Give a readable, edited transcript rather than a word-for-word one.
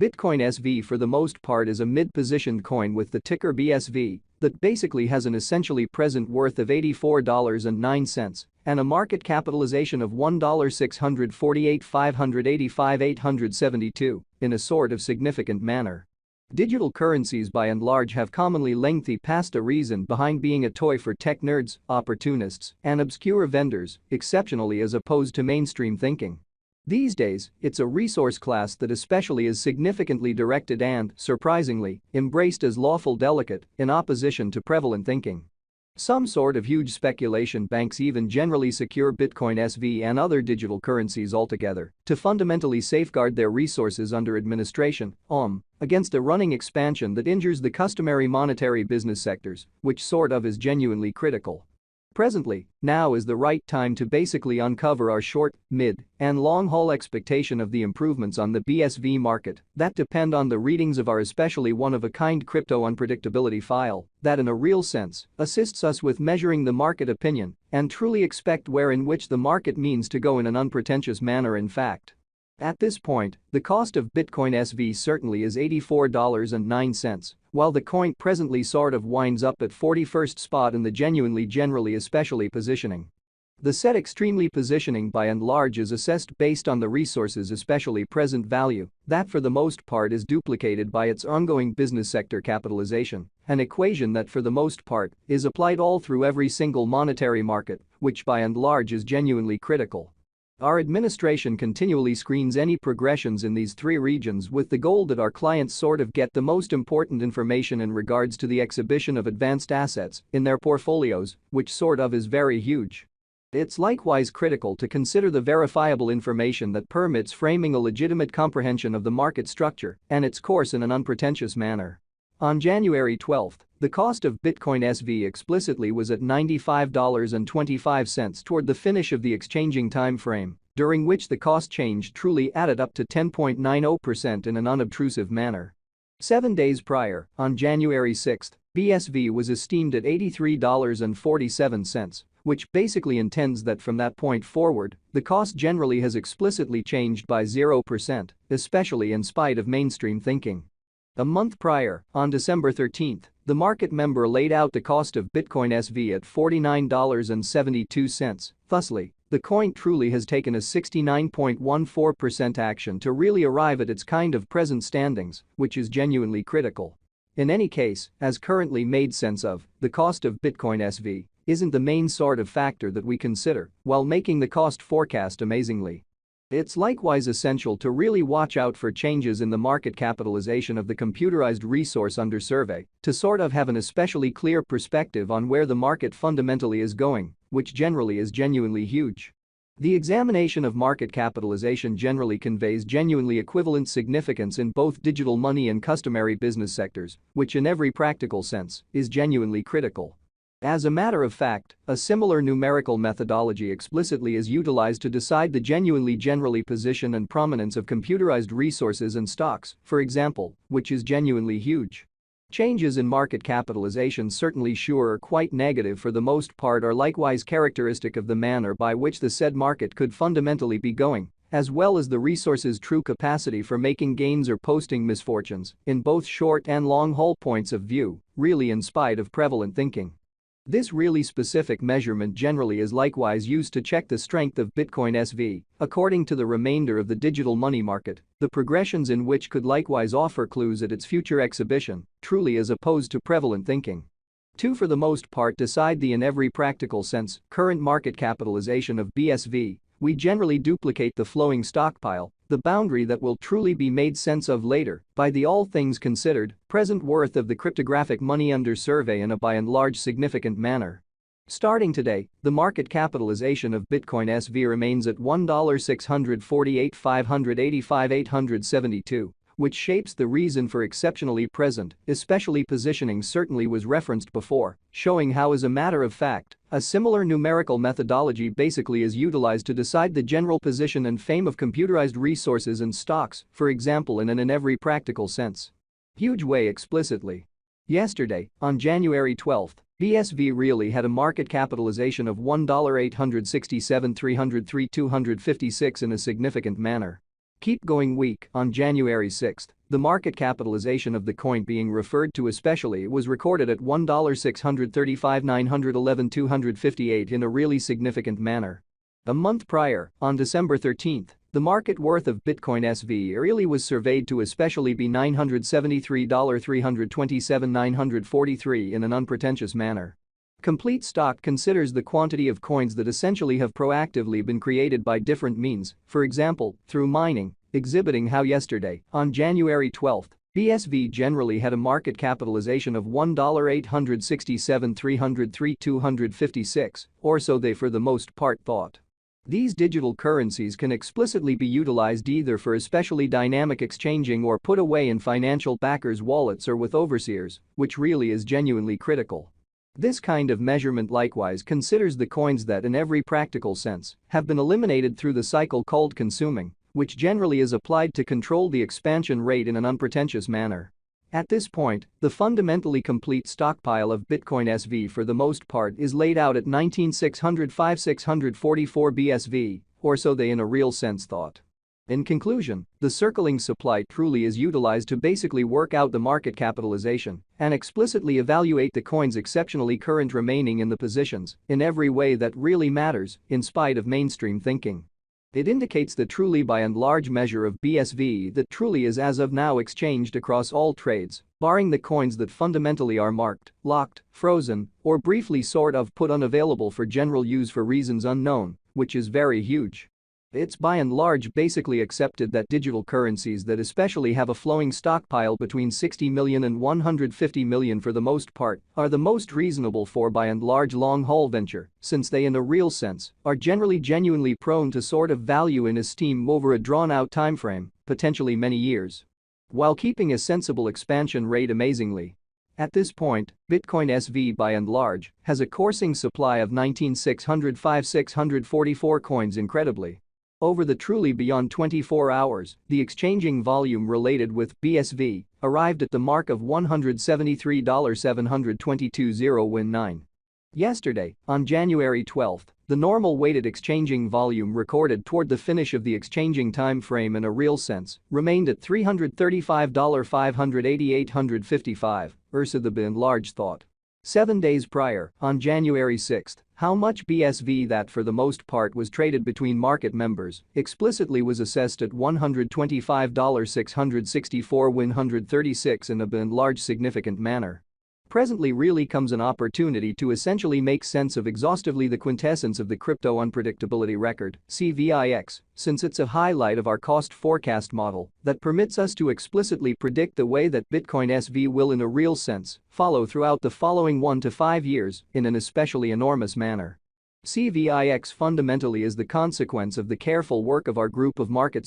Bitcoin SV for the most part is a mid-positioned coin with the ticker BSV that basically has an essentially present worth of $84.09 and a market capitalization of $1,648,585,872 in a sort of significant manner. Digital currencies by and large have commonly lengthy past a reason behind being a toy for tech nerds, opportunists, and obscure vendors, exceptionally as opposed to mainstream thinking. These days, it's a resource class that especially is significantly directed and, surprisingly, embraced as lawful delicate in opposition to prevalent thinking. Some sort of huge speculation banks even generally secure Bitcoin SV and other digital currencies altogether to fundamentally safeguard their resources under administration against a running expansion that injures the customary monetary business sectors, which sort of is genuinely critical. Presently, now is the right time to basically uncover our short, mid, and long-haul expectation of the improvements on the BSV market that depend on the readings of our especially one-of-a-kind crypto unpredictability file that in a real sense assists us with measuring the market opinion and truly expect where in which the market means to go in an unpretentious manner in fact. At this point, the cost of Bitcoin SV certainly is $84.09, while the coin presently sort of winds up at 41st spot in the generally especially positioning. The set extremely positioning by and large is assessed based on the resources especially present value that for the most part is duplicated by its ongoing business sector capitalization, an equation that for the most part is applied all through every single monetary market, which by and large is genuinely critical. Our administration continually screens any progressions in these three regions with the goal that our clients sort of get the most important information in regards to the exhibition of advanced assets in their portfolios, which sort of is very huge. It's likewise critical to consider the verifiable information that permits framing a legitimate comprehension of the market structure and its course in an unpretentious manner. On January 12, the cost of Bitcoin SV explicitly was at $95.25 toward the finish of the exchanging time frame, during which the cost change truly added up to 10.90% in an unobtrusive manner. 7 days prior, on January 6, BSV was esteemed at $83.47, which basically intends that from that point forward, the cost generally has explicitly changed by 0%, especially in spite of mainstream thinking. A month prior, on December 13, the market member laid out the cost of Bitcoin SV at $49.72. Thusly, the coin truly has taken a 69.14% action to really arrive at its kind of present standings, which is genuinely critical. In any case, as currently made sense of, the cost of Bitcoin SV isn't the main sort of factor that we consider while making the cost forecast amazingly. It's likewise essential to really watch out for changes in the market capitalization of the computerized resource under survey to sort of have an especially clear perspective on where the market fundamentally is going, which generally is genuinely huge. The examination of market capitalization generally conveys genuinely equivalent significance in both digital money and customary business sectors, which in every practical sense is genuinely critical. As a matter of fact, a similar numerical methodology explicitly is utilized to decide the generally position and prominence of computerized resources and stocks, for example, which is genuinely huge. Changes in market capitalization certainly sure are quite negative for the most part are likewise characteristic of the manner by which the said market could fundamentally be going, as well as the resource's true capacity for making gains or posting misfortunes in both short and long-haul points of view, really in spite of prevalent thinking. This really specific measurement generally is likewise used to check the strength of Bitcoin SV, according to the remainder of the digital money market, the progressions in which could likewise offer clues at its future exhibition, truly as opposed to prevalent thinking. To for the most part decide the in every practical sense current market capitalization of BSV, we generally duplicate the flowing stockpile, the boundary that will truly be made sense of later by the all things considered present worth of the cryptographic money under survey in a by and large significant manner. Starting today, the market capitalization of Bitcoin SV remains at $1,648,585,872, which shapes the reason for exceptionally present, especially positioning certainly was referenced before, showing how as a matter of fact, a similar numerical methodology basically is utilized to decide the general position and fame of computerized resources and stocks, for example in an in every practical sense. Huge way explicitly. Yesterday, on January 12, BSV really had a market capitalization of $1,867,303,256 in a significant manner. Keep going week, on January 6, the market capitalization of the coin being referred to especially was recorded at $1,635,911,258 in a really significant manner. A month prior, on December 13, the market worth of Bitcoin SV really was surveyed to especially be $973,327,943 in an unpretentious manner. Complete Stock considers the quantity of coins that essentially have proactively been created by different means, for example, through mining, exhibiting how yesterday, on January 12, BSV generally had a market capitalization of $1,867,303,256, or so they for the most part thought. These digital currencies can explicitly be utilized either for especially dynamic exchanging or put away in financial backers' wallets or with overseers, which really is genuinely critical. This kind of measurement likewise considers the coins that in every practical sense have been eliminated through the cycle called consuming, which generally is applied to control the expansion rate in an unpretentious manner. At this point, the fundamentally complete stockpile of Bitcoin SV for the most part is laid out at 19,605,644 BSV, or so they in a real sense thought. In conclusion, the circling supply truly is utilized to basically work out the market capitalization and explicitly evaluate the coins exceptionally current remaining in the positions in every way that really matters, in spite of mainstream thinking. It indicates the truly by and large measure of BSV that truly is as of now exchanged across all trades, barring the coins that fundamentally are marked, locked, frozen, or briefly sort of put unavailable for general use for reasons unknown, which is very huge. It's by and large basically accepted that digital currencies that especially have a flowing stockpile between 60 million and 150 million for the most part are the most reasonable for by and large long-haul venture, since they in a real sense are generally genuinely prone to sort of value in esteem over a drawn-out timeframe, potentially many years, while keeping a sensible expansion rate amazingly. At this point, Bitcoin SV by and large has a coursing supply of 19,605,644 coins incredibly. Over the truly beyond 24 hours, the exchanging volume related with BSV arrived at the mark of $173,722,019. Yesterday, on January 12, the normal weighted exchanging volume recorded toward the finish of the exchanging time frame in a real sense remained at $335,588,855, versus the by and large thought. 7 days prior, on January 6, how much BSV that for the most part was traded between market members explicitly was assessed at $125,664,136 in a by and large significant manner. Presently really comes an opportunity to essentially make sense of exhaustively the quintessence of the crypto unpredictability record, CVIX, since it's a highlight of our cost forecast model that permits us to explicitly predict the way that Bitcoin SV will in a real sense follow throughout the following 1 to 5 years in an especially enormous manner. CVIX fundamentally is the consequence of the careful work of our group of market